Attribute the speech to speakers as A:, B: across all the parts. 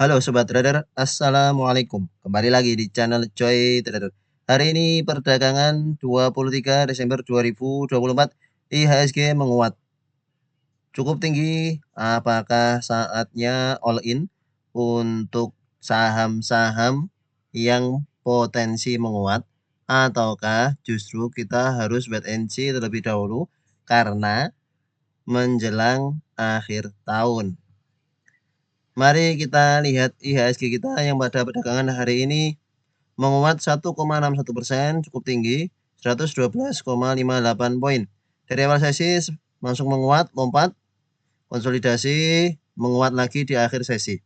A: Halo Sobat Trader, Assalamualaikum. Kembali lagi di channel Joy Trader. Hari ini perdagangan 23 Desember 2024, IHSG menguat cukup tinggi. Apakah saatnya all in untuk saham-saham yang potensi menguat? Ataukah justru kita harus wait and see terlebih dahulu karena menjelang akhir tahun? Mari kita lihat IHSG kita yang pada perdagangan hari ini menguat 1,61%, cukup tinggi, 112,58 poin. Dari awal sesi langsung menguat, lompat, konsolidasi, menguat lagi di akhir sesi.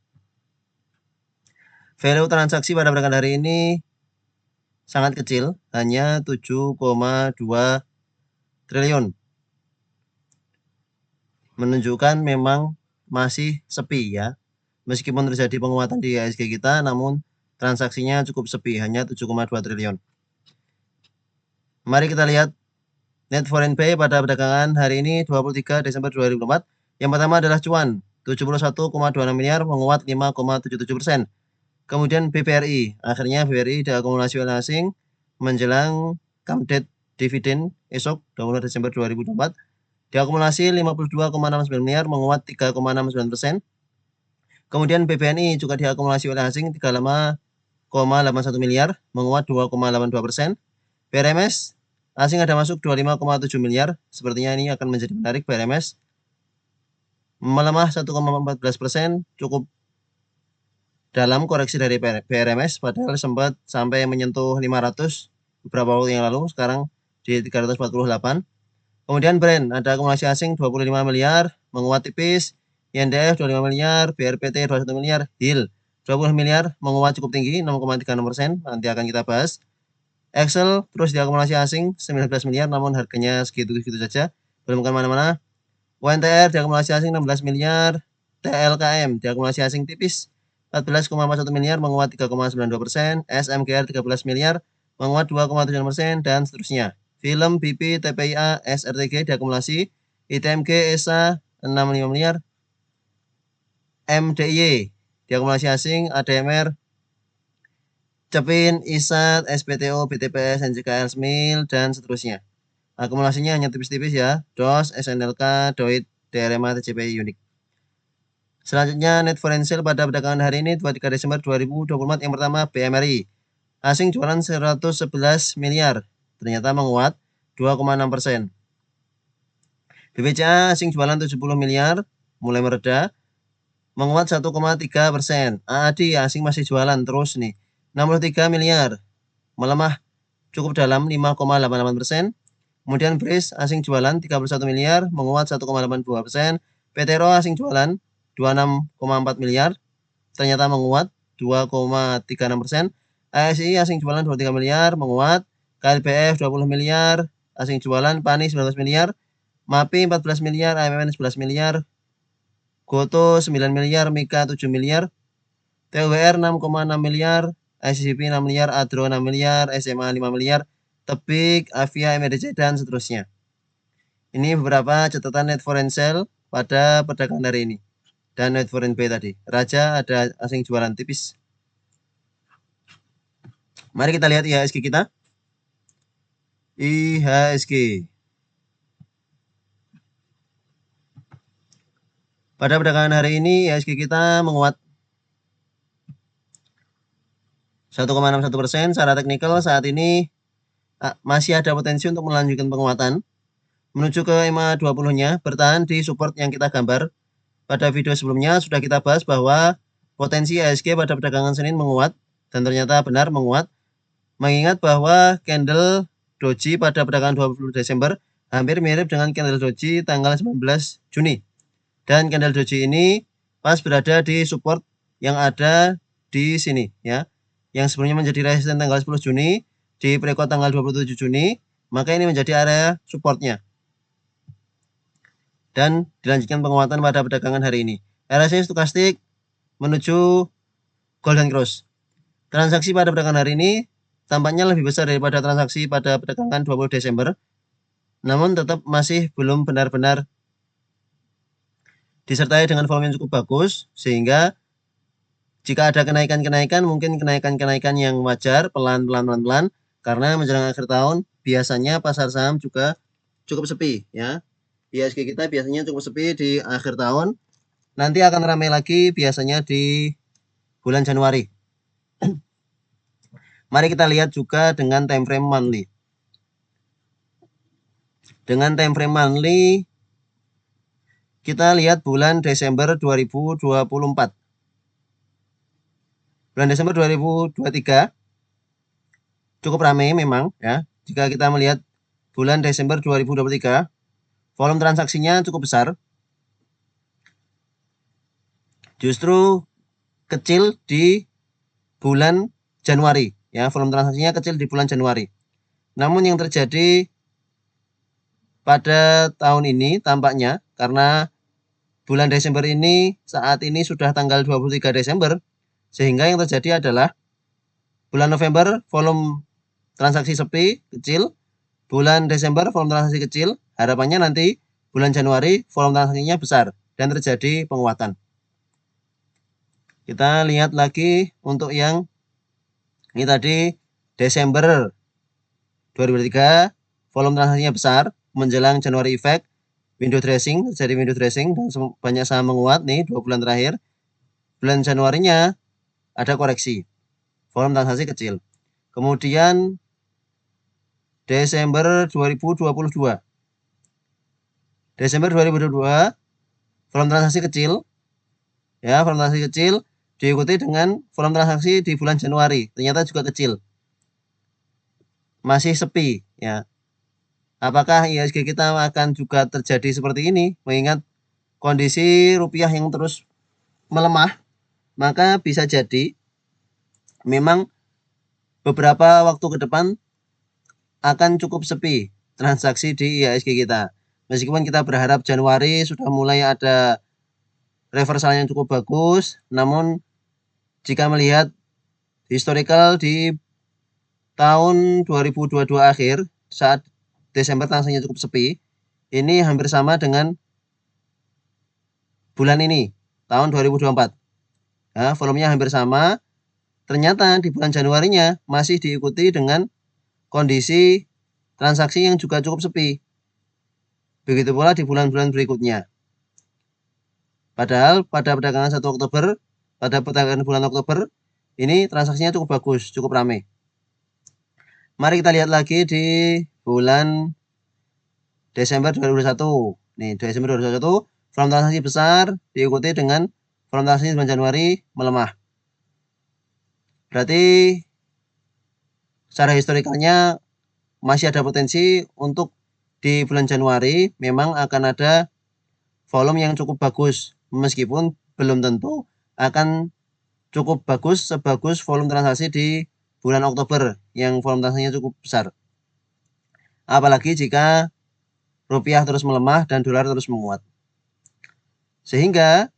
A: Value transaksi pada perdagangan hari ini sangat kecil, hanya 7,2 triliun. Menunjukkan memang masih sepi ya. Meskipun terjadi penguatan di IHSG kita, namun transaksinya cukup sepi, hanya 7,2 triliun. Mari kita lihat net foreign pay pada perdagangan hari ini 23 Desember 2024. Yang pertama adalah cuan, 71,26 miliar, menguat 5,77%. Kemudian BPRI, akhirnya BPRI diakumulasi oleh asing menjelang come date dividen esok 20 Desember 2024. Diakumulasi 52,69 miliar, menguat 3,69%. Kemudian BBNI juga diakumulasi oleh asing 35,81 miliar, menguat 2,82%. BRMS, asing ada masuk 25,7 miliar, sepertinya ini akan menjadi menarik. BRMS melemah 1,14%, cukup dalam koreksi dari BRMS, padahal sempat sampai menyentuh 500 beberapa waktu yang lalu, sekarang di 348. Kemudian Brand, ada akumulasi asing 25 miliar, menguat tipis. INDF 25 miliar, BRPT 21 miliar, HIL 20 miliar, menguat cukup tinggi 6,36%, nanti akan kita bahas. Excel terus diakumulasi asing 19 miliar, namun harganya segitu-segitu saja, belum kemana-mana. UNTR diakumulasi asing 16 miliar, TLKM diakumulasi asing tipis 14,41 miliar, menguat 3,92%, SMGR 13 miliar, menguat 2,7%, dan seterusnya. Film, BP, TPIA, SRTG diakumulasi, ITMG, ESA 65 miliar, MDIY diakumulasi asing, ADMR, Cepin, ISAT, SPTO, BTPS, NJKL, SMIL, dan seterusnya. Akumulasinya hanya tipis-tipis ya, DOS, SNLK, DOIT, DRMA, TCPI, Unik. Selanjutnya net foreign sale pada perdagangan hari ini 23 Desember 2024. Yang pertama BMRI, asing jualan 111 miliar, ternyata menguat 2,6%. BBCA asing jualan 70 miliar, mulai mereda, menguat 1,3%. AAD asing masih jualan terus nih, 63 miliar, melemah cukup dalam 5,88%. Kemudian BRIS asing jualan 31 miliar, menguat 1,82%. PTRO asing jualan 26,4 miliar, ternyata menguat 2,36%. ASI asing jualan 23 miliar, menguat. KLBF 20 miliar, asing jualan. PANI 19 miliar, MAPI 14 miliar, AMN 11 miliar, GOTO 9 miliar, MIKA 7 miliar, TWR 6,6 miliar, ICCP 6 miliar, ADRO 6 miliar, SMA 5 miliar, Tebik, Avia, MRDC, dan seterusnya. Ini beberapa catatan net foreign sale pada perdagangan hari ini. Dan net foreign pay tadi. Raja ada asing jualan tipis. Mari kita lihat IHSG kita. IHSG. Pada perdagangan hari ini IHSG kita menguat 1,61%. Secara teknikal saat ini masih ada potensi untuk melanjutkan penguatan menuju ke EMA 20-nya, bertahan di support yang kita gambar. Pada video sebelumnya sudah kita bahas bahwa potensi IHSG pada perdagangan Senin menguat, dan ternyata benar menguat. Mengingat bahwa candle doji pada perdagangan 20 Desember hampir mirip dengan candle doji tanggal 19 Juni. Dan candle doji ini pas berada di support yang ada di sini ya. Yang sebelumnya menjadi resisten tanggal 10 Juni, di pre-close tanggal 27 Juni, maka ini menjadi area supportnya. Dan dilanjutkan penguatan pada perdagangan hari ini. RSI stokastik menuju golden cross. Transaksi pada perdagangan hari ini tampaknya lebih besar daripada transaksi pada perdagangan 20 Desember. Namun tetap masih belum benar-benar disertai dengan volume yang cukup bagus, sehingga Jika ada kenaikan-kenaikan, mungkin kenaikan-kenaikan yang wajar, pelan-pelan, karena menjelang akhir tahun biasanya pasar saham juga cukup sepi ya. IHSG kita biasanya cukup sepi di akhir tahun. Nanti akan ramai lagi biasanya di bulan Januari. Mari kita lihat juga dengan time frame monthly. Dengan time frame monthly, kita lihat bulan Desember 2024. Bulan Desember 2023 cukup ramai memang ya. Jika kita melihat bulan Desember 2023, volume transaksinya cukup besar. Justru kecil di bulan Januari ya, volume transaksinya kecil di bulan Januari. Namun yang terjadi pada tahun ini tampaknya karena bulan Desember ini saat ini sudah tanggal 23 Desember, sehingga yang terjadi adalah bulan November volume transaksi sepi kecil, bulan Desember volume transaksi kecil, harapannya nanti bulan Januari volume transaksinya besar dan terjadi penguatan. Kita lihat lagi untuk yang ini tadi Desember 2023 volume transaksinya besar menjelang Januari effect, window dressing, terjadi window dressing dan banyak saham menguat nih 2 bulan terakhir. Bulan Januarinya ada koreksi, volume transaksi kecil. Kemudian Desember 2022. Desember 2022 volume transaksi kecil. Ya, volume transaksi kecil diikuti dengan volume transaksi di bulan Januari, ternyata juga kecil. Masih sepi ya. Apakah IHSG kita akan juga terjadi seperti ini mengingat kondisi rupiah yang terus melemah? Maka bisa jadi memang beberapa waktu ke depan akan cukup sepi transaksi di IHSG kita. Meskipun kita berharap Januari sudah mulai ada reversal yang cukup bagus, namun jika melihat historical di tahun 2022 akhir saat Desember transaksinya cukup sepi, ini hampir sama dengan bulan ini tahun 2024. Nah, volumenya hampir sama. Ternyata di bulan Januarinya masih diikuti dengan kondisi transaksi yang juga cukup sepi. Begitu pula di bulan-bulan berikutnya. Padahal pada perdagangan 1 Oktober, pada perdagangan bulan Oktober, ini transaksinya cukup bagus, cukup ramai. Mari kita lihat lagi di bulan Desember 2021. Nih, Desember 2021, volume transaksi besar diikuti dengan volume transaksi bulan Januari melemah. Berarti secara historikalnya masih ada potensi untuk di bulan Januari memang akan ada volume yang cukup bagus, meskipun belum tentu akan cukup bagus sebagus volume transaksi di bulan Oktober yang volume transaksinya cukup besar. Apalagi jika rupiah terus melemah dan dolar terus menguat. Sehingga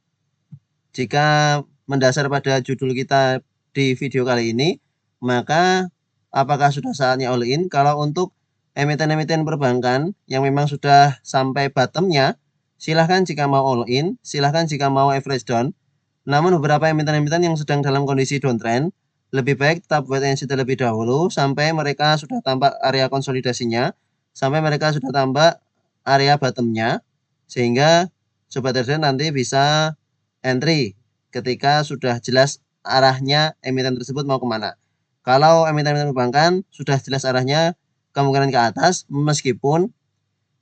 A: jika mendasar pada judul kita di video kali ini, maka apakah sudah saatnya all in? Kalau untuk emiten-emiten perbankan yang memang sudah sampai bottomnya, silahkan jika mau all in, silahkan jika mau average down. Namun beberapa emiten-emiten yang sedang dalam kondisi downtrend, lebih baik tetap wait and see terlebih dahulu sampai mereka sudah tampak area konsolidasinya, sampai mereka sudah tampak area bottomnya, sehingga sobat trader nanti bisa entry ketika sudah jelas arahnya emiten tersebut mau kemana. Kalau emiten-emiten perbankan sudah jelas arahnya kemungkinan ke atas, meskipun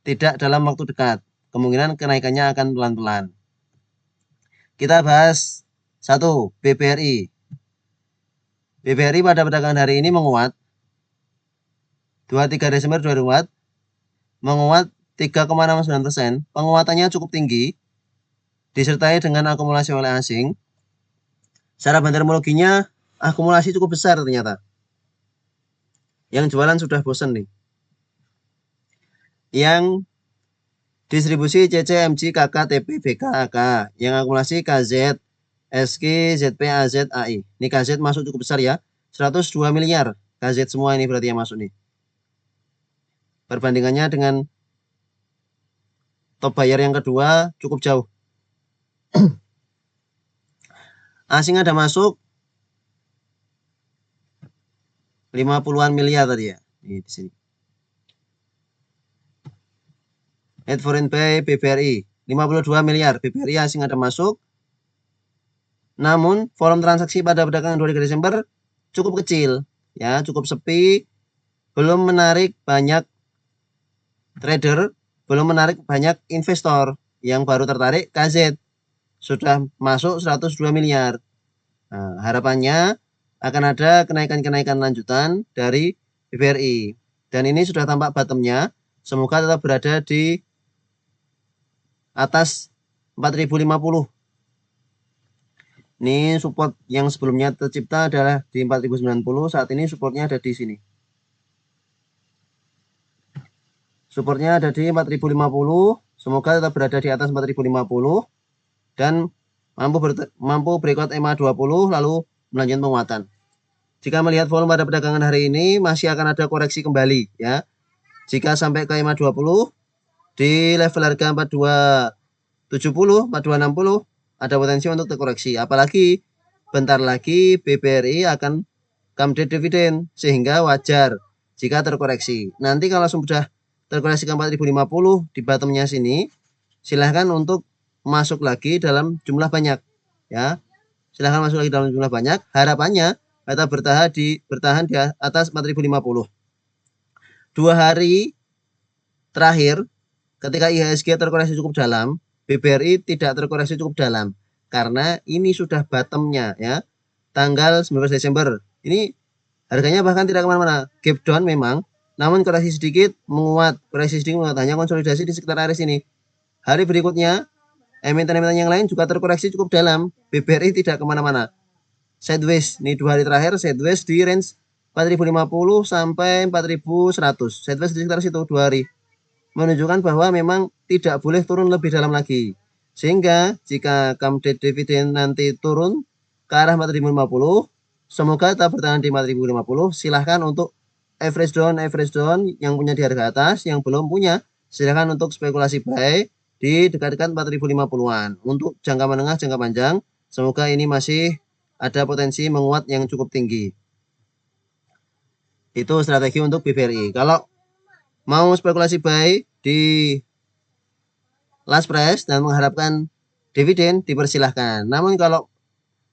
A: tidak dalam waktu dekat, kemungkinan kenaikannya akan pelan-pelan. Kita bahas satu, BBRI. BBRI pada perdagangan hari ini menguat 23 Desember 2024, menguat 3,69%. Penguatannya cukup tinggi, disertai dengan akumulasi oleh asing. Secara bantermologinya akumulasi cukup besar ternyata. Yang jualan sudah bosan nih. Yang distribusi CC, MG, KK, TP, BK, AK. Yang akumulasi KZ, SK, ZP, AZ, AI. Ini KZ masuk cukup besar ya. 102 miliar. KZ semua ini berarti yang masuk nih. Perbandingannya dengan top buyer yang kedua cukup jauh. Asing ada masuk 50-an miliar tadi ya. Ini di sini. Net foreign pay BBRI 52 miliar. BBRI asing ada masuk. Namun volume transaksi pada perdagangan 23 Desember cukup kecil, ya, cukup sepi, belum menarik banyak trader, belum menarik banyak investor. Yang baru tertarik KZ, sudah masuk 102 miliar. Nah, harapannya akan ada kenaikan-kenaikan lanjutan dari BBRI. Dan ini sudah tampak bottomnya, semoga tetap berada di atas 4050. Ini support yang sebelumnya tercipta adalah di 4090, saat ini supportnya ada di sini. Supportnya ada di 4050, semoga tetap berada di atas 4050 dan mampu breakout EMA 20 lalu melanjutkan penguatan. Jika melihat volume pada perdagangan hari ini masih akan ada koreksi kembali, ya. Jika sampai ke EMA 20 di level harga 4270, 4260 ada potensi untuk terkoreksi. Apalagi bentar lagi BBRI akan come date dividend, sehingga wajar jika terkoreksi. Nanti kalau sudah terkoreksi ke 4050 di bottomnya sini, silahkan untuk masuk lagi dalam jumlah banyak, ya. Silahkan masuk lagi dalam jumlah banyak. Harapannya tetap bertahan di atas 4050. 2 hari terakhir ketika IHSG terkoreksi cukup dalam, BBRI tidak terkoreksi cukup dalam karena ini sudah bottomnya, ya, tanggal 19 Desember. Ini harganya bahkan tidak kemana-mana, gap down memang, namun koreksi sedikit menguat, hanya konsolidasi di sekitar area sini. Hari berikutnya emiten-emiten yang lain juga terkoreksi cukup dalam, BBRI tidak kemana-mana, sideways. Ini 2 hari terakhir sideways di range 4050 sampai 4100, sideways di sekitar situ 2 hari, menunjukkan bahwa memang tidak boleh turun lebih dalam lagi. Sehingga jika come date dividend nanti turun ke arah 4050, semoga tetap bertahan di 4050. Silahkan untuk average down yang punya di harga atas, yang belum punya silahkan untuk spekulasi buy di dekat-dekat 4050-an. Untuk jangka menengah, jangka panjang, semoga ini masih ada potensi menguat yang cukup tinggi. Itu strategi untuk BBRI. Kalau mau spekulasi buy di last price dan mengharapkan dividen, dipersilahkan. Namun kalau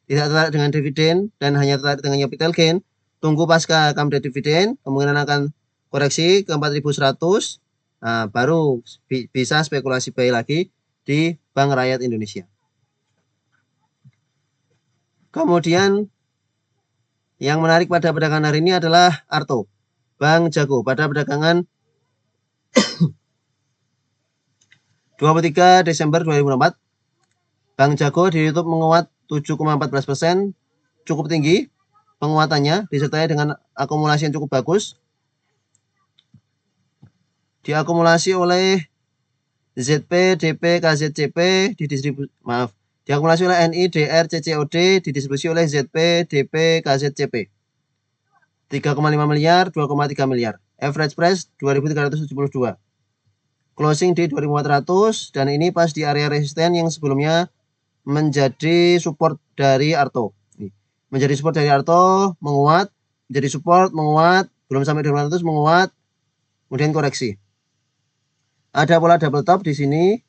A: tidak tertarik dengan dividen dan hanya tertarik dengan capital gain, tunggu pasca come date dividen, kemungkinan akan koreksi ke 4100, nah, baru bisa spekulasi buy lagi di Bank Rakyat Indonesia. Kemudian yang menarik pada perdagangan hari ini adalah Arto, Bank Jago. Pada perdagangan 23 Desember 2024, Bank Jago di YouTube menguat 7,14%, cukup tinggi penguatannya, disertai dengan akumulasi yang cukup bagus. Diakumulasi oleh ZP, DP, KZCP, diakumulasi oleh NI, DR, CCOD, didistribusi oleh ZP, DP, KZCP. 3,5 miliar, 2,3 miliar. Average price 2.372. Closing di 2.400 dan ini pas di area resisten yang sebelumnya menjadi support dari Arto. Menjadi support dari Arto, menguat, menjadi support, menguat, belum sampai 200 menguat, kemudian koreksi. Ada pola double top di sini.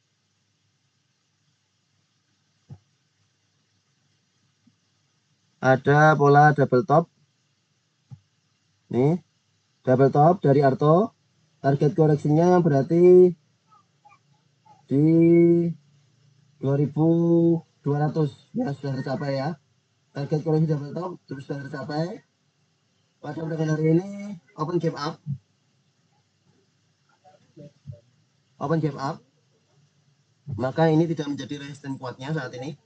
A: Ada pola double top. Nih, double top dari Arto. Target koreksinya berarti di 2200, ya, sudah tercapai, ya. Target koreksi double top sudah tercapai. Pada perdagangan hari ini open gap up. Maka ini tidak menjadi resisten kuatnya saat ini.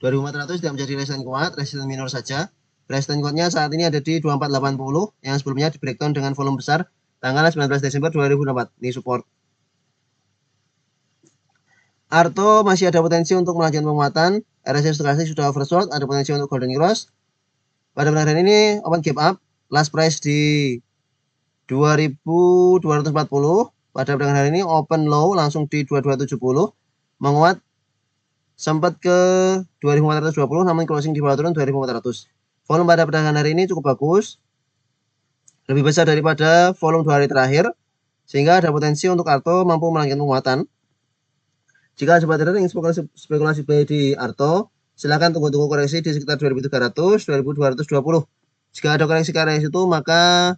A: 2400 tidak menjadi resisten kuat, resisten minor saja. Resisten kuatnya saat ini ada di 2480 yang sebelumnya di breakdown dengan volume besar tanggal 19 Desember 2024. Ini support. Arto masih ada potensi untuk melanjutkan penguatan. RSI stokastik sudah oversold, ada potensi untuk golden cross. Pada perdagangan ini open gap up, last price di 2240. Pada perdagangan hari ini open low langsung di 2270, menguat sempat ke 2420 namun closing di bawah turun 2400. Volume pada perdagangan hari ini cukup bagus, lebih besar daripada volume 2 hari terakhir, sehingga ada potensi untuk Arto mampu melanjutkan penguatan. Jika sobat trader ingin spekulasi buy di Arto, silakan tunggu koreksi di sekitar 2300, 2220. Jika ada koreksi ke area situ, maka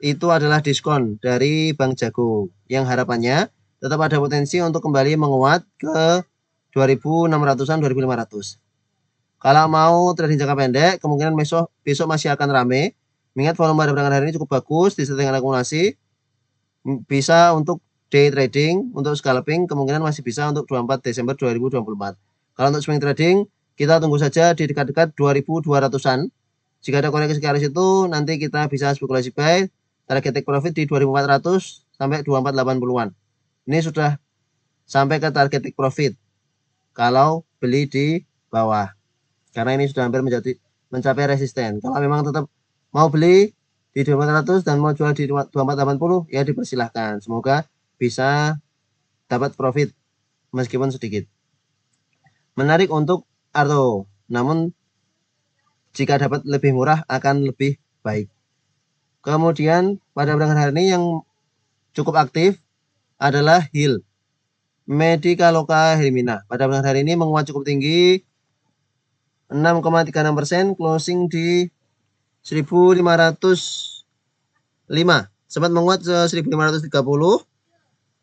A: itu adalah diskon dari Bank Jago yang harapannya tetap ada potensi untuk kembali menguat ke 2600-an, 2500. Kalau mau trading jangka pendek, kemungkinan besok masih akan rame. Mengingat volume pada perdagangan hari ini cukup bagus, disertai dengan akumulasi. Bisa untuk day trading, untuk scalping kemungkinan masih bisa untuk 24 Desember 2024. Kalau untuk swing trading, kita tunggu saja di dekat-dekat 2200-an. Jika ada koreksi ke arah situ, nanti kita bisa spekulasi buy, target take profit di 2400 sampai 2480-an. Ini sudah sampai ke target take profit kalau beli di bawah, karena ini sudah hampir mencapai resisten. Kalau memang tetap mau beli di 2400 dan mau jual di 2480, ya dipersilahkan. Semoga bisa dapat profit meskipun sedikit. Menarik untuk Arto, namun jika dapat lebih murah akan lebih baik. Kemudian pada perdagangan hari ini yang cukup aktif adalah HIL, Medicaloka Hermina. Pada perdagangan hari ini menguat cukup tinggi 6,36%, closing di 1505. Sempat menguat 1530,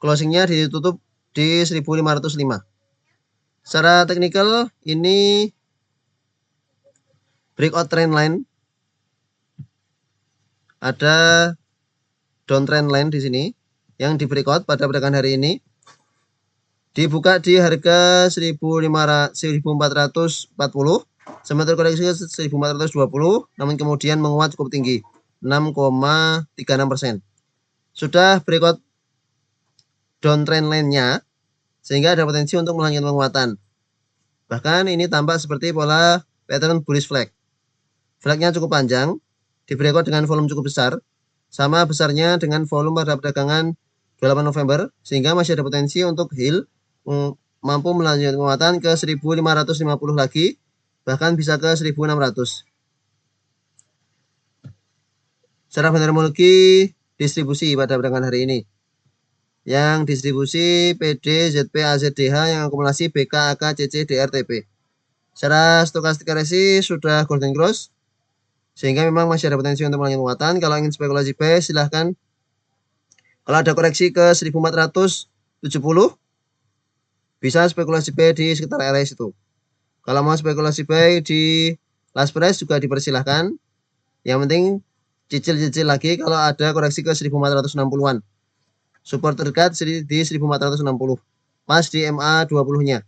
A: closingnya ditutup di 1505. Secara teknikal ini breakout trend line, ada downtrend line di sini yang di breakout pada perdagangan hari ini, dibuka di harga 1440, sempat terkoreksi ke 1420, namun kemudian menguat cukup tinggi 6,36%. Sudah breakout downtrend line-nya, sehingga ada potensi untuk melanjutkan penguatan. Bahkan ini tampak seperti pola pattern bullish flag. Flagnya cukup panjang, di breakout dengan volume cukup besar, sama besarnya dengan volume pada perdagangan 28 November, sehingga masih ada potensi untuk HIL mampu melanjutkan penguatan ke 1550 lagi, bahkan bisa ke 1600. Secara fundamental distribusi pada perdagangan hari ini, yang distribusi PD, ZP, AZDH, yang akumulasi BK, AK, CC, DRTP. Secara stokastik currency sudah golden cross, sehingga memang masih ada potensi untuk melanjutkan penguatan. Kalau ingin spekulasi buy, silahkan. Kalau ada koreksi ke 1470, bisa spekulasi buy di sekitar area itu. Kalau mau spekulasi buy di last price juga dipersilahkan. Yang penting cicil-cicil lagi kalau ada koreksi ke 1460-an. Support terdekat di 1460. Pas di MA 20-nya.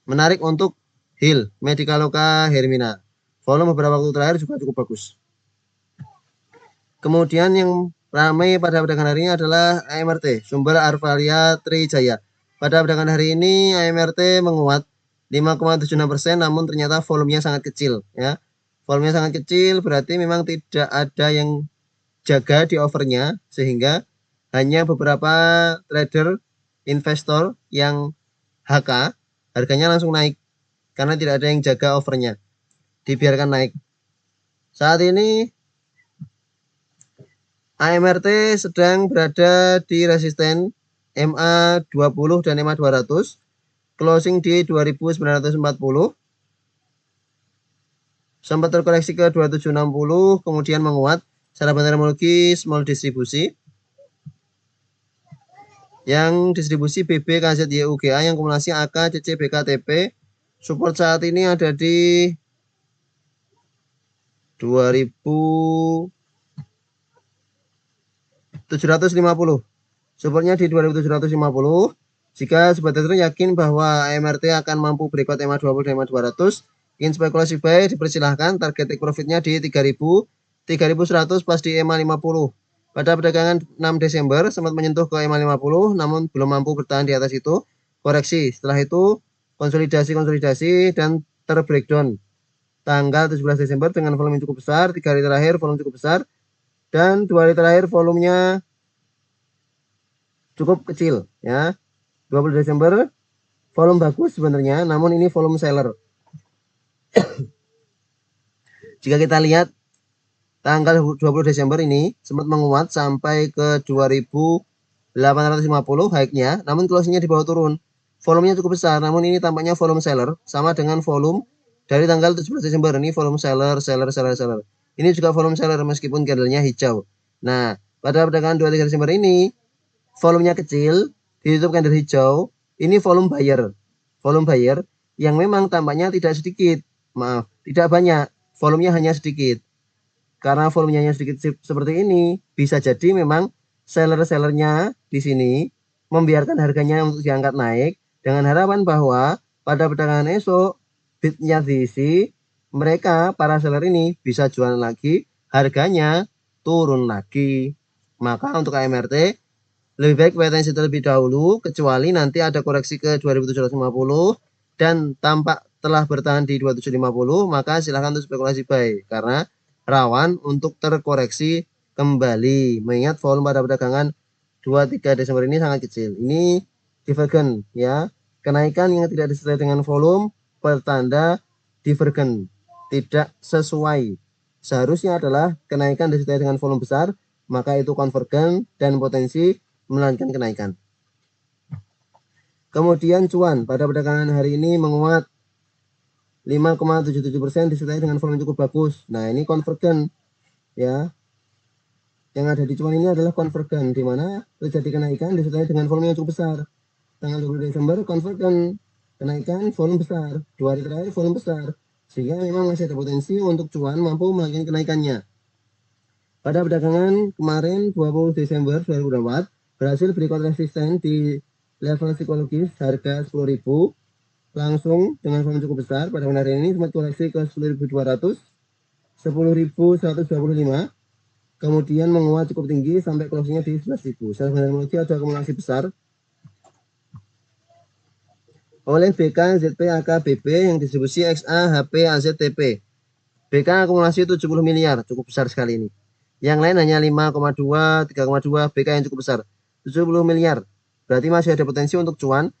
A: Menarik untuk HIL, Medicaloka Hermina. Volume beberapa waktu terakhir juga cukup bagus. Kemudian yang ramai pada perdagangan hari ini adalah AMRT, Sumber Arvalia Trijaya. Pada perdagangan hari ini AMRT menguat 5,76%, namun ternyata volumenya sangat kecil, ya. Volumenya sangat kecil berarti memang tidak ada yang jaga di overnya, sehingga hanya beberapa trader investor yang HK harganya langsung naik karena tidak ada yang jaga overnya, dibiarkan naik. Saat ini AMRT sedang berada di resisten MA 20 dan MA 200, closing di 2940, sempat terkoreksi ke 2760, kemudian menguat. Secara fundamental small distribusi, yang distribusi BB, KZ, YUGA, yang akumulasi AK, CC, BK, TP. Support saat ini ada di 2750. Supportnya di 2750. Jika sobat trader yakin bahwa AMRT akan mampu breakout MA 20 dan MA 200, ingin spekulasi buy dipersilahkan. Target take profitnya di 3000, 3100 pas di MA 50. Pada perdagangan 6 Desember sempat menyentuh ke MA 50, namun belum mampu bertahan di atas itu. Koreksi, setelah itu konsolidasi dan terbreakdown tanggal 17 Desember dengan volume cukup besar. 3 hari terakhir volume cukup besar, dan 2 hari terakhir volumenya cukup kecil, ya. 20 Desember volume bagus sebenarnya, namun ini volume seller. Jika kita lihat tanggal 20 Desember ini sempat menguat sampai ke 2850 high-nya, namun closing-nya di bawah turun. Volumenya cukup besar, namun ini tampaknya volume seller, sama dengan volume dari tanggal 17 Desember. Ini volume seller. Ini juga volume seller meskipun candlenya hijau. Nah, pada perdagangan 23 Desember ini volumenya kecil, ditutup candle hijau. Ini volume buyer. Volume buyer yang memang tampaknya tidak sedikit. Maaf, tidak banyak. Volumenya hanya sedikit. Karena volumenya sedikit seperti ini, bisa jadi memang seller-sellernya di sini membiarkan harganya untuk diangkat naik dengan harapan bahwa pada perdagangan esok bidnya diisi, mereka para seller ini bisa jualan lagi, harganya turun lagi. Maka untuk AMRT lebih baik wait and see terlebih dahulu, kecuali nanti ada koreksi ke 2750 dan tampak telah bertahan di 2750, maka silahkan untuk spekulasi buy karena rawan untuk terkoreksi kembali. Mengingat volume pada perdagangan 23 Desember ini sangat kecil. Ini divergen ya. Kenaikan yang tidak disertai dengan volume pertanda divergen, tidak sesuai. Seharusnya adalah kenaikan disertai dengan volume besar, maka itu konvergen dan potensi melanjutkan kenaikan. Kemudian cuan pada perdagangan hari ini menguat 5,77% disertai dengan volume cukup bagus. Nah, ini konvergen ya. Yang ada di cuan ini adalah konvergen, di mana terjadi kenaikan disertai dengan volume yang cukup besar. Tanggal 20 Desember konvergen, kenaikan volume besar. 2 hari terakhir volume besar. Sehingga memang masih ada potensi untuk cuan mampu melanjutkan kenaikannya. Pada perdagangan kemarin 20 Desember 2024 berhasil berikut resisten di level psikologis harga 10.000 langsung dengan volume cukup besar. Pada hari ini sempat koreksi ke 10.200, 10.125, kemudian menguat cukup tinggi sampai closingnya di 11.000. Secara fundamental ada akumulasi besar oleh BK, ZP, AK, BP yang distribusi XA, HP, AZTP. BK akumulasi 70 miliar, cukup besar sekali ini. Yang lain hanya 5,2, 3,2, BK yang cukup besar. 70 miliar. Berarti masih ada potensi untuk cuan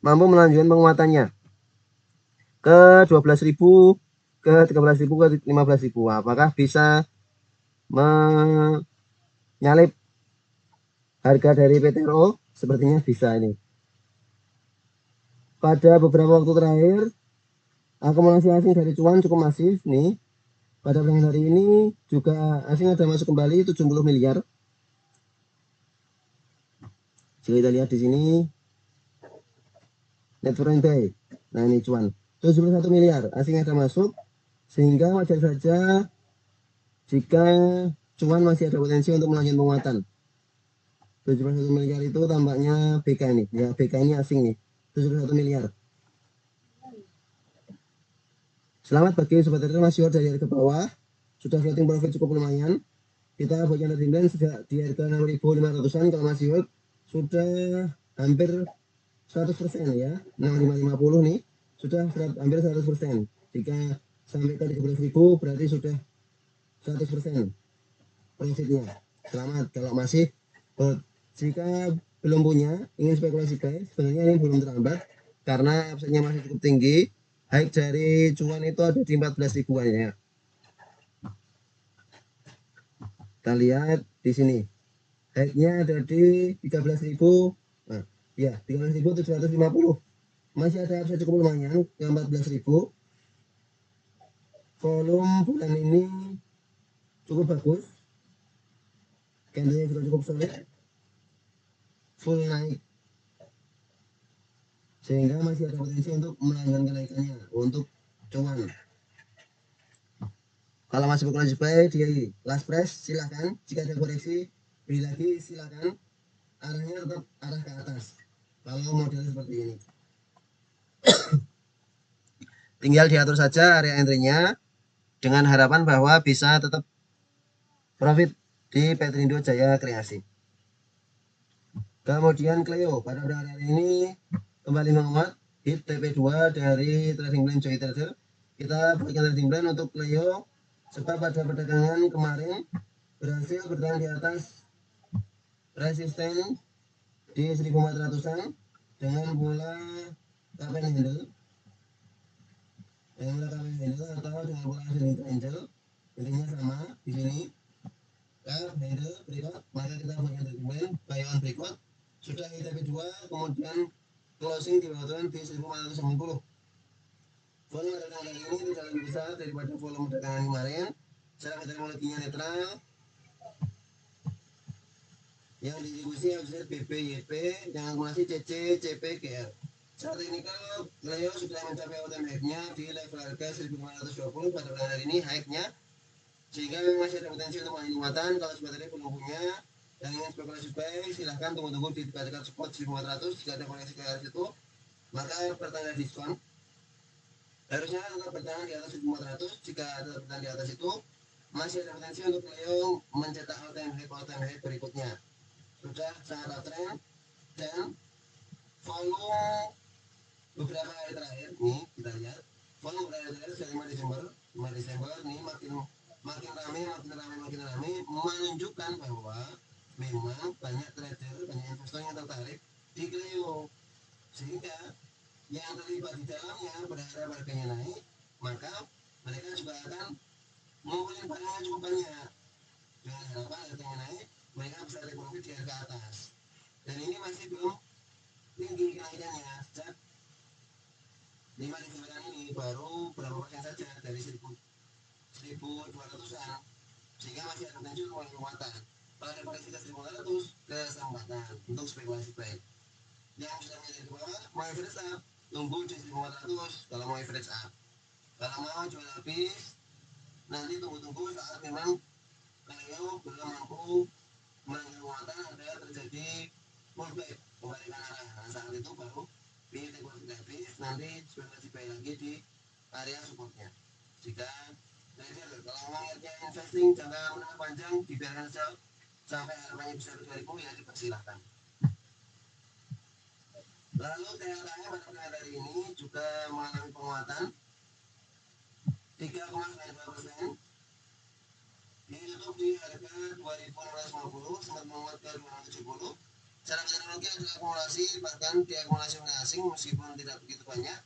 A: mampu melanjutkan penguatannya ke 12.000, ke 13.000, ke 15.000. Apakah bisa menyalip harga dari PTRO? Sepertinya bisa ini. Pada beberapa waktu terakhir, akumulasi asing dari cuan cukup masif nih. Pada bulan hari ini juga asing ada masuk kembali 70 miliar. Jika kita lihat di sini net foreign buy. Nah, ini cuan 71 miliar asing ada masuk, sehingga wajar saja jika cuan masih ada potensi untuk melanjutkan penguatan. 71 miliar itu tampaknya BK ini, ya BK ini asing nih, 71 miliar. Selamat bagi sobat trader masih dari harga bawah, sudah floating profit cukup lumayan. Kita buat yang timben sejak di harga 6.500-an, kalau masih hold sudah hampir 100% ya, 6550 nih sudah hampir 100%. Jika sampai ke 13.000 berarti sudah 100% profitnya. Selamat kalau masih hold. Jika belum punya, ingin spekulasi guys, sebenarnya ini belum terlambat karena upside-nya masih cukup tinggi. High dari cuan itu ada di 14.000-an ya. Kita lihat di sini. High-nya ada di 13.000. Nah, ya, 13.750. Masih ada upside cukup lumayan ke 14.000. Volume bulan ini cukup bagus. Candlenya juga cukup solid. Full naik. Sehingga masih ada potensi untuk melanjutkan kenaikannya untuk cuan. Kalau masih spekulasi buy di last price silahkan. Jika ada koreksi beli lagi silahkan. Arahnya tetap arah ke atas. Kalau model seperti ini. Tinggal diatur saja area entry-nya dengan harapan bahwa bisa tetap profit di Petrindo Jaya Kreasi. Kemudian Clio pada hari ini kembali menguat, hit TP2 dari trading plan Joy Trader. Kita berikan trading plan untuk Clio sebab pada perdagangan kemarin berhasil bertahan di atas resisten di 1400-an dengan pola KPN handle, yang mana KPN handle atau dengan pola hasil triangle, intinya sama di sini. Handle berikut, maka kita punya dokumen bayangan berikut sudah ITP 2, kemudian closing dibutuhkan di 1490. Volume dagangan kali ini tidak lebih besar daripada volume dagangan kemarin. Cara metodologinya netral. Yang distribusi FZ BP YP, yang akumulasi CC CP GR. Secara teknikal, Leo sudah mencapai all time high-nya di level harga 1520 pada bulan hari ini, high-nya, sehingga memang masih ada potensi untuk mengalami penguatan. Kalau sebenarnya belum punya yang ingin spekulasi buy, silahkan tunggu-tunggu di dekat support 1400. Jika ada koneksi ke arah situ, maka pertanda diskon. Harusnya tetap bertahan di atas 1400. Jika tetap bertahan di atas itu, masih ada potensi untuk Leo mencetak all time high berikutnya. Sudah sangat uptrend dan volume beberapa hari terakhir nih kita lihat volume beberapa hari terakhir sejak 5 Desember nih makin ramai menunjukkan bahwa memang banyak trader, banyak investor yang tertarik di Cleo, sehingga yang terlibat di dalamnya berharap harganya naik, maka mereka juga akan ngumpulin barangnya cukup banyak dengan harapan harganya naik, mereka bisa take profit di harga atas. Dan ini masih belum tinggi kenaikannya. Sejak 5 Desember ini baru berapa persen saja dari 1200-an, sehingga masih ada potensi untuk penguatan. Kalau ada koreksi ke 1400, kesempatan untuk spekulasi buy. Yang sudah menjadi di bawah mau average up, tunggu di 1400 kalau mau average up. Kalau mau jual habis, nanti tunggu saat memang Leo belum mampu menangani penguatan, ada terjadi pullback kembali ke arah. Nah, saat itu baru pilih take profit habis, nanti spekulasi buy lagi di area supportnya. Jika trader kalau mengingatnya investing jangka menengah panjang dibiarkan saja sampai harapannya bisa ke 2000, ya dipersilahkan. Lalu TLKM pada bulan hari ini juga mengalami penguatan 3,92%, ditutup di harga 2.650, sempat menguat ke 270. Cara metodologi adalah akumulasi, bahkan diakumulasi asing meskipun tidak begitu banyak.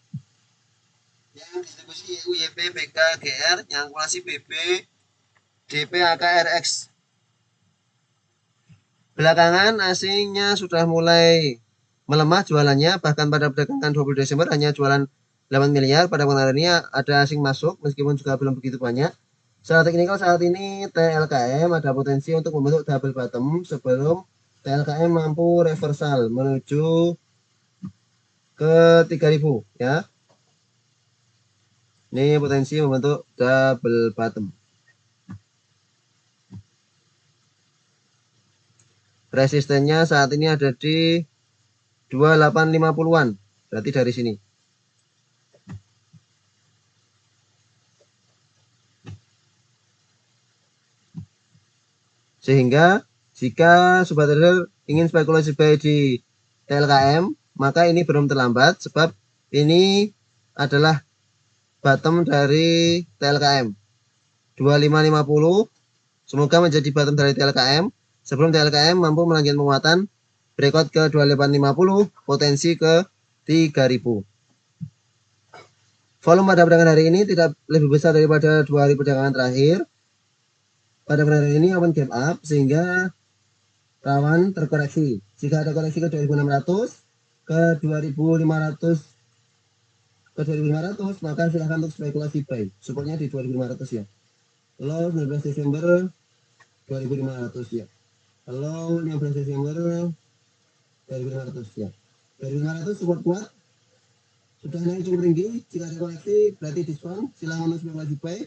A: Yang distribusi YP, BK, GR, yang akumulasi BB, DP, AKRX. Belakangan asingnya sudah mulai melemah jualannya, bahkan pada perdagangan 20 Desember hanya jualan 8 miliar. Pada bulan ini ada asing masuk meskipun juga belum begitu banyak. Secara teknikal saat ini TLKM ada potensi untuk membentuk double bottom sebelum TLKM mampu reversal menuju ke 3000 ya. Ini potensi membentuk double bottom. Resistennya saat ini ada di 2850-an, berarti dari sini. Sehingga jika sobat trader ingin spekulasi buy di TLKM, maka ini belum terlambat sebab ini adalah bottom dari TLKM 2550. Semoga menjadi bottom dari TLKM sebelum TLKM mampu melanjutkan penguatan breakout ke 2850, potensi ke 3000. Volume pada perdagangan hari ini tidak lebih besar daripada 2 hari perdagangan terakhir. Pada perdagangan hari ini open gap up sehingga rawan terkoreksi. Jika ada koreksi ke 2600, ke 2500, ke 2500, maka silahkan untuk spekulasi buy. Supportnya di 2500 ya. Low 19 Desember 2500 ya. Low 15 Desember 2500 ya. 2500 support kuat. Sudah naik cukup tinggi. Jika ada koreksi berarti diskon. Silahkan untuk spekulasi buy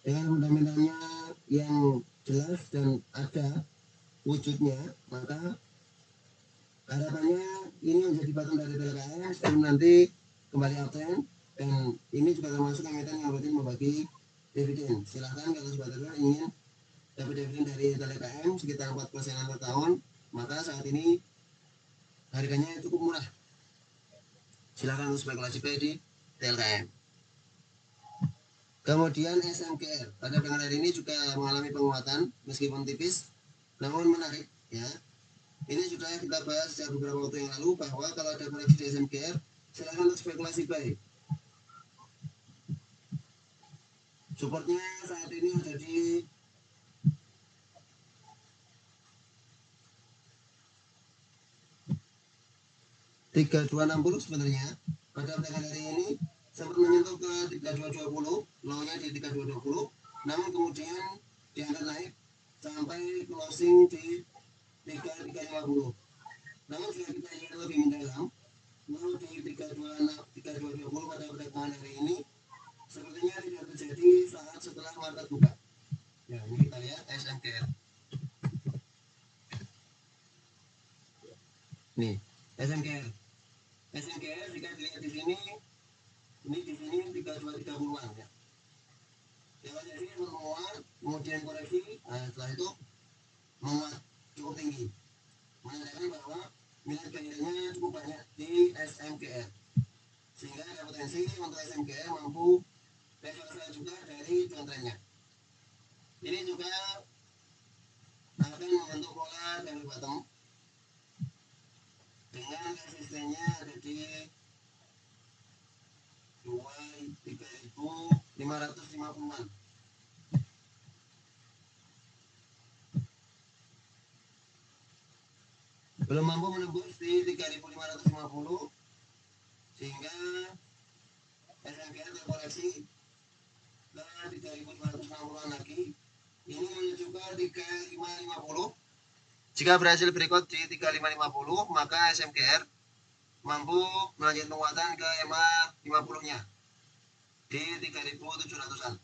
A: dengan fundamentalnya yang jelas dan ada wujudnya, maka harapannya ini menjadi bottom dari TLKM sebelum nanti kembali uptrend. Dan ini juga termasuk emiten yang rutin membagi dividen. Silahkan kalau sobat trader ingin dapat dividen dari TLKM sekitar 4% per tahun, maka saat ini harganya cukup murah. Silahkan untuk spekulasi buy di TLKM. Kemudian SMGR pada perdagangan hari ini juga mengalami penguatan meskipun tipis, namun menarik ya. Ini sudah kita bahas sejak beberapa waktu yang lalu bahwa kalau ada koreksi di SMGR Silahkan untuk spekulasi buy. Supportnya saat ini ada di 3260 sebenarnya. Pada perdagangan hari ini sempat menyentuh ke 3220, low-nya di 3220, namun kemudian diangkat naik sampai closing di 3350. Namun jika kita ingin lebih mendalam, low di 3220 pada perdagangan hari ini sepertinya tidak terjadi saat setelah market buka. Ya, ini kita lihat SMKR. Nih, SMKR. SMKR jika dilihat di sini, ini di sini 3230-an ya. Jangan jadi menguat, kemudian koreksi, nah setelah itu menguat cukup tinggi, menandakan bahwa minat buyernya cukup banyak di SMKR, sehingga ada potensi untuk SMKR mampu reversal juga dari trendnya. Ini juga akan membentuk pola dari bottom dengan resistennya ada di 3.550-an. Belum mampu menembus di 3.550, sehingga SMKR terkoreksi ke 3.560-an lagi. Ini menuju ke 3550. Jika berhasil breakout di 3550, maka SMKR mampu melanjut penguatan ke EMA 50-nya di 3.700-an.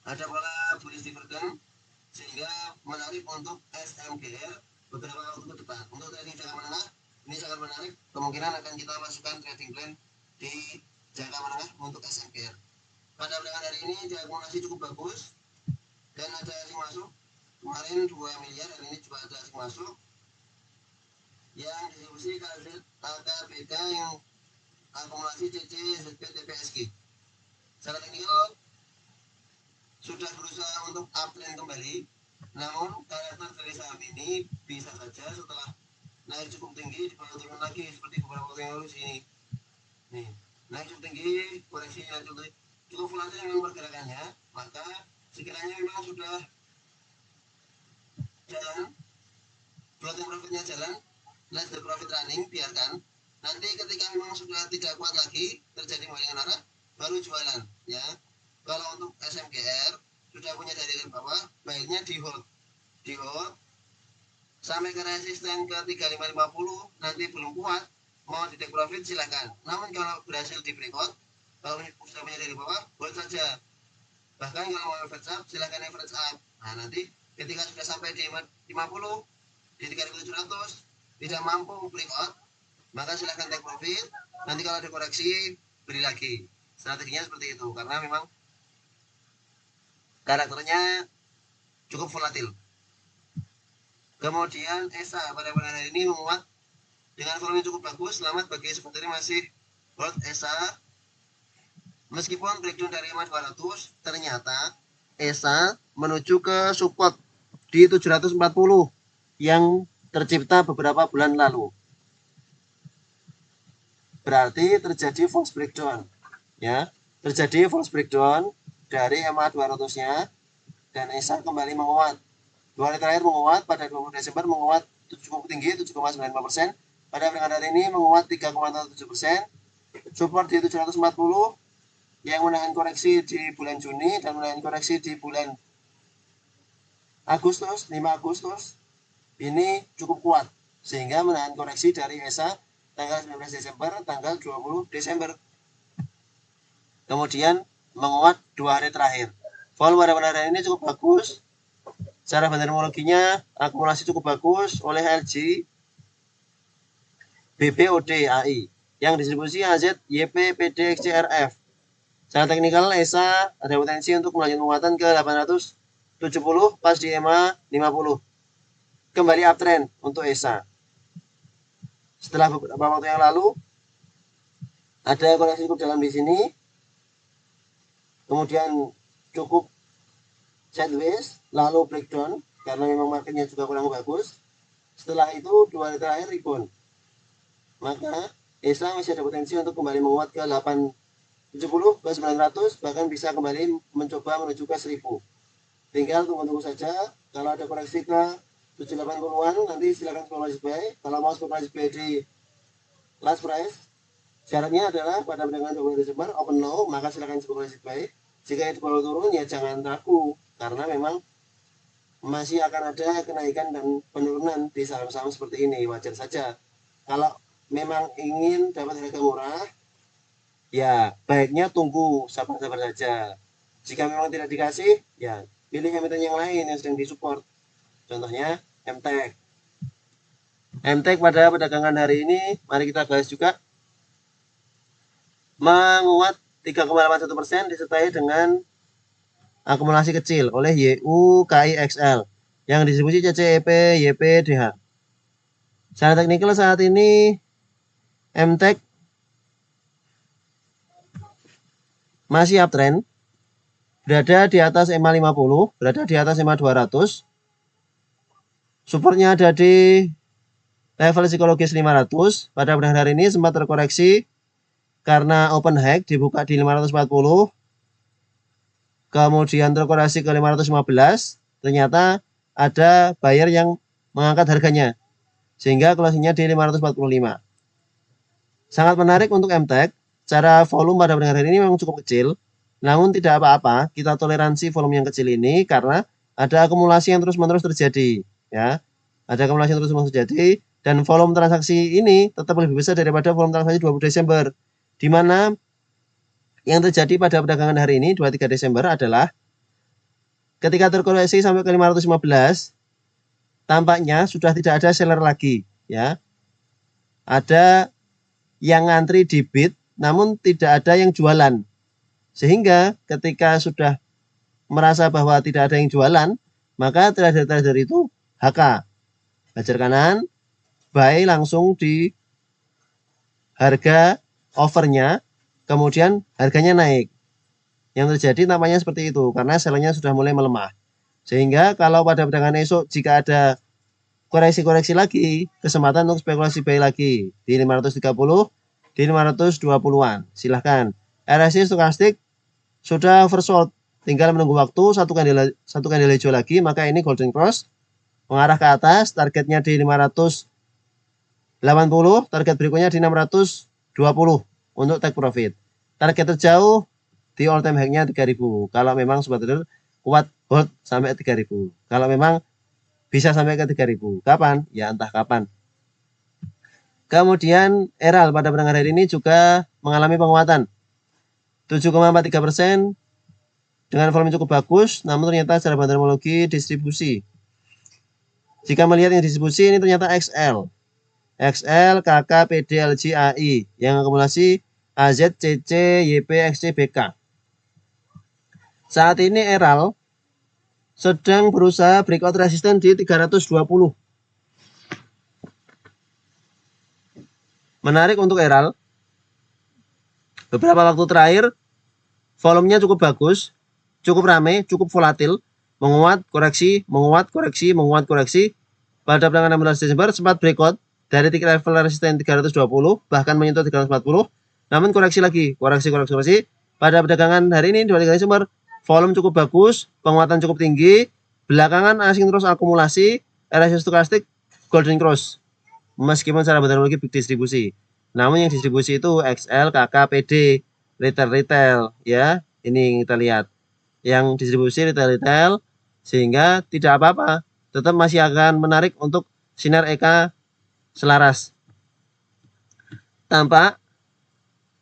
A: Ada pola bullish divergence sehingga menarik untuk SMKR beberapa waktu ke depan. Untuk trading jangka menengah ini sangat menarik, kemungkinan akan kita masukkan trading plan di jangka menengah untuk SMKR. Pada perdagangan hari ini diakumulasi cukup bagus dan ada asing masuk. Kemarin 2 miliar, hari ini juga ada asing masuk yang distribusi KZ, AKBK yang akumulasi CC, ZP, TPSG. Secara teknikal sudah berusaha untuk uptrend kembali, namun karakter dari saham ini bisa saja setelah naik cukup tinggi dibawa turun lagi seperti beberapa waktu yang lalu sini. Nih, naik cukup tinggi, koreksinya cukup volatil dengan pergerakannya, maka sekiranya memang sudah jalan, floating profitnya jalan, let the profit running, biarkan. Nanti ketika memang sudah tidak kuat lagi, terjadi pembalikan arah, baru jualan, ya. Kalau untuk SMKR sudah punya dari bawah, baiknya di hold sampai ke resisten ke 3550, nanti belum kuat, mau di take profit silahkan. Namun kalau berhasil di breakout, kalau sudah punya dari bawah, hold saja. Bahkan kalau mau average up, silahkan average up. Nah nanti ketika sudah sampai di 50, di 3700, tidak mampu breakout, maka silahkan take profit. Nanti kalau ada koreksi, beli lagi. Strateginya seperti itu, karena memang karakternya cukup volatil. Kemudian ESA pada bulan hari ini menguat dengan volume cukup bagus. Selamat bagi seperti masih hold ESA. Meskipun breakdown dari EMA 200, ternyata ESA menuju ke support di 740 yang tercipta beberapa bulan lalu. Berarti terjadi false breakdown, ya. Terjadi false breakdown dari EMA 200-nya dan ESA kembali menguat. 2 hari terakhir menguat, pada 20 Desember menguat cukup tinggi 7,95%. Pada perdagangan hari ini menguat 3,7%. Support di 740 yang menahan koreksi di bulan Juni dan menahan koreksi di bulan Agustus, 5 Agustus. Ini cukup kuat sehingga menahan koreksi dari ESA tanggal 19 Desember, tanggal 20 Desember. Kemudian menguat 2 hari terakhir. Volume pada hari ini cukup bagus. Secara fundamentologinya akumulasi cukup bagus oleh LG, BPOD, AI yang distribusi AZ, YP, PD, XCRF. Secara teknikal ESA ada potensi untuk melanjutkan penguatan ke 870 pas di EMA 50. Kembali uptrend untuk ESA. Setelah beberapa waktu yang lalu ada koreksi cukup dalam di sini. Kemudian cukup sideways, lalu breakdown karena memang marketnya juga kurang bagus. Setelah itu 2 hari terakhir rebound. Maka Islam masih ada potensi untuk kembali menguat ke 870 ke 900, bahkan bisa kembali mencoba menuju ke 1000. Tinggal tunggu-tunggu saja. Kalau ada koreksi ke 780-an nanti silakan spekulasi buy. Kalau mau spekulasi buy di last price, syaratnya adalah pada perdagangan 20 Desember open low, maka silakan spekulasi buy. Jika itu baru turun ya jangan ragu, karena memang masih akan ada kenaikan dan penurunan di saham-saham seperti ini, wajar saja. Kalau memang ingin dapat harga murah, ya baiknya tunggu sabar-sabar saja. Jika memang tidak dikasih, ya pilih emiten yang lain yang sedang disupport. Contohnya MTEK. MTEK pada perdagangan hari ini, mari kita bahas juga, menguat 3,81% disertai dengan akumulasi kecil oleh YUKIXL yang distribusi CCEP, YPDH. Secara teknikal saat ini MTEK masih uptrend, berada di atas EMA 50, berada di atas EMA 200. Supportnya ada di level psikologis 500. Pada perdagangan hari ini sempat terkoreksi karena open high dibuka di 540. Kemudian terkoreksi ke 515, ternyata ada buyer yang mengangkat harganya, sehingga closingnya di 545. Sangat menarik untuk MTEK. Secara volume pada perdagangan hari ini memang cukup kecil, namun tidak apa-apa, kita toleransi volume yang kecil ini karena ada akumulasi yang terus-menerus terjadi, ya. Ada akumulasi yang terus-menerus terjadi, dan volume transaksi ini tetap lebih besar daripada volume transaksi 20 Desember, di mana yang terjadi pada perdagangan hari ini 23 Desember adalah ketika terkoreksi sampai ke 515, tampaknya sudah tidak ada seller lagi, ya. Ada yang ngantri di bid, namun tidak ada yang jualan. Sehingga ketika sudah merasa bahwa tidak ada yang jualan, maka trader-trader itu HK, hajar kanan, buy langsung di harga overnya, kemudian harganya naik. Yang terjadi namanya seperti itu karena sellernya sudah mulai melemah. Sehingga kalau pada perdagangan esok jika ada koreksi-koreksi lagi, kesempatan untuk spekulasi buy lagi di 530, di 520-an. Silahkan. RSI stokastik sudah oversold, tinggal menunggu waktu satu kandil hijau lagi, maka ini golden cross mengarah ke atas, targetnya di 580, target berikutnya di 620 untuk take profit. Target terjauh di all time high-nya 3000. Kalau memang sobat trader kuat hold sampai 3000. Kalau memang bisa sampai ke 3000. Kapan? Ya entah kapan. Kemudian Eral pada perdagangan hari ini juga mengalami penguatan 7,43% dengan volume cukup bagus, namun ternyata secara bandarmologi distribusi. Jika melihat yang distribusi ini ternyata XL, KK, PD, LG, AI yang akumulasi AZ, CC, YP, XC, BK. Saat ini Eral sedang berusaha breakout resisten di 320. Menarik untuk Eral. Beberapa waktu terakhir volumenya cukup bagus, cukup ramai, cukup volatil, menguat, koreksi, menguat, koreksi, menguat, koreksi. Pada perdagangan 16 Desember sempat breakout dari titik level resisten 320, bahkan menyentuh 340, namun koreksi lagi, koreksi. Pada perdagangan hari ini 23 Desember, volume cukup bagus, penguatan cukup tinggi, belakangan asing terus akumulasi, RSI stokastik golden cross, meskipun secara bandarmologi big distribusi. Namun yang distribusi itu XL, KK, PD, retail, ya. Ini kita lihat. Yang distribusi retail, sehingga tidak apa-apa, tetap masih akan menarik untuk sinar EK selaras. Tampak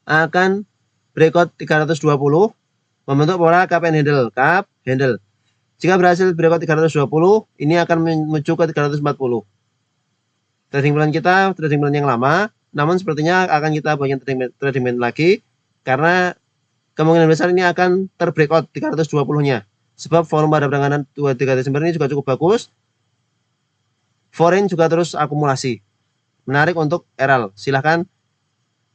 A: akan breakout 320, membentuk pola cup and handle. Jika berhasil breakout 320, ini akan menuju ke 340. Trading plan kita, trading plan yang lama, namun sepertinya akan kita banyak trading plan lagi, karena kemungkinan besar ini akan terbreakout 320-nya. Sebab volume pada perdagangan 23 Desember ini juga cukup bagus. Foreign juga terus akumulasi. Menarik untuk Eral. Silahkan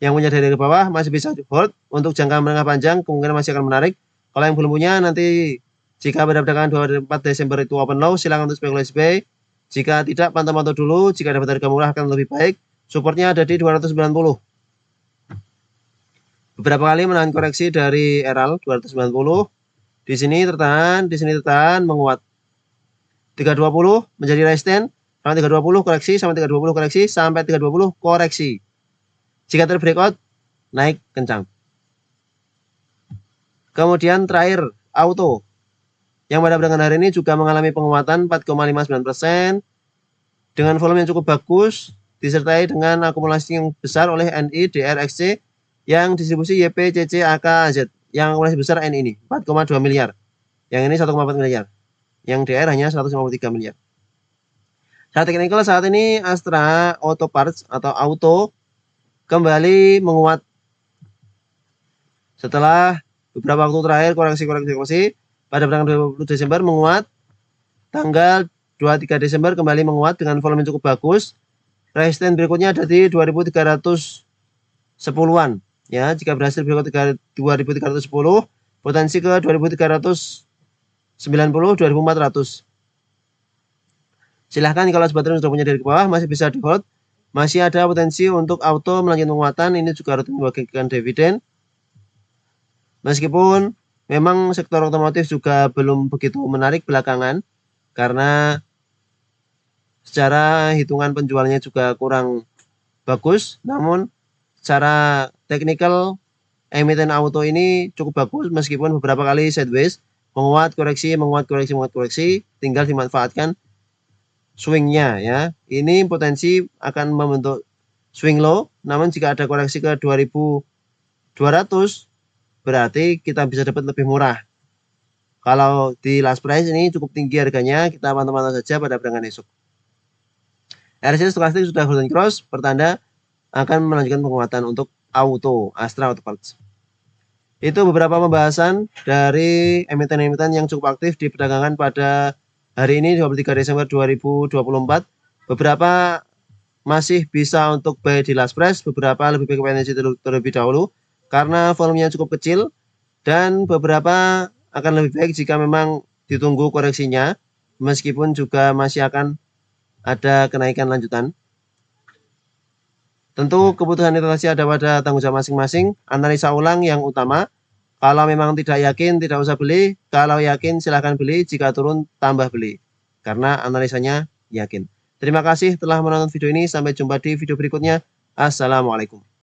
A: yang punya dari bawah masih bisa hold. Untuk jangka menengah panjang kemungkinan masih akan menarik. Kalau yang belum punya nanti jika pada perdagangan 24 Desember itu open low, silahkan untuk spekulasi buy. Jika tidak, pantau-pantau dulu. Jika dapat harga murah akan lebih baik. Supportnya ada di 290. beberapa kali menahan koreksi dari RL 290. Di sini tertahan, menguat. 320 menjadi resisten, sampai 320 koreksi, sampai 320 koreksi, sampai 320 koreksi. Jika terbreakout, naik kencang. Kemudian terakhir, auto. Yang pada perdagangan hari ini juga mengalami penguatan 4,59% dengan volume yang cukup bagus, disertai dengan akumulasi yang besar oleh NI, DR, XC, yang distribusi YP, CC, AK, Z. Yang akumulasi besar NI ini, 4,2 miliar. Yang ini 1,4 miliar. Yang DR hanya 153 miliar. Secara teknikal saat ini Astra Auto Parts atau Auto kembali menguat setelah beberapa waktu terakhir koreksi pada perdagangan 20 Desember menguat, tanggal 23 Desember kembali menguat dengan volume cukup bagus. Resisten berikutnya ada di 2310-an ya. Jika berhasil berikut 2310, potensi ke 2390, 2400. Silahkan kalau sobat trader sudah punya dari bawah masih bisa di hold. Masih ada potensi untuk auto melanjutkan penguatan. Ini juga rutin membagikan dividen. Meskipun memang sektor otomotif juga belum begitu menarik belakangan karena secara hitungan penjualannya juga kurang bagus. Namun secara teknikal emiten auto ini cukup bagus meskipun beberapa kali sideways, menguat koreksi, tinggal dimanfaatkan swingnya ya. Ini potensi akan membentuk swing low, namun jika ada koreksi ke 2200 berarti kita bisa dapat lebih murah. Kalau di last price ini cukup tinggi harganya, kita pantau-pantau saja pada perdagangan esok. RSI stokastik sudah golden cross, pertanda akan melanjutkan penguatan untuk auto, Astra Auto Parts. Itu beberapa pembahasan dari emiten-emiten yang cukup aktif di perdagangan pada hari ini 23 Desember 2024. Beberapa masih bisa untuk buy di last price, beberapa lebih baik wait terlebih dahulu karena volumenya cukup kecil, dan beberapa akan lebih baik jika memang ditunggu koreksinya, meskipun juga masih akan ada kenaikan lanjutan. Tentu keputusan investasi ada pada tanggung jawab masing-masing. Analisa ulang yang utama. Kalau memang tidak yakin, tidak usah beli. Kalau yakin, silahkan beli. Jika turun, tambah beli. Karena analisanya yakin. Terima kasih telah menonton video ini. Sampai jumpa di video berikutnya. Assalamualaikum.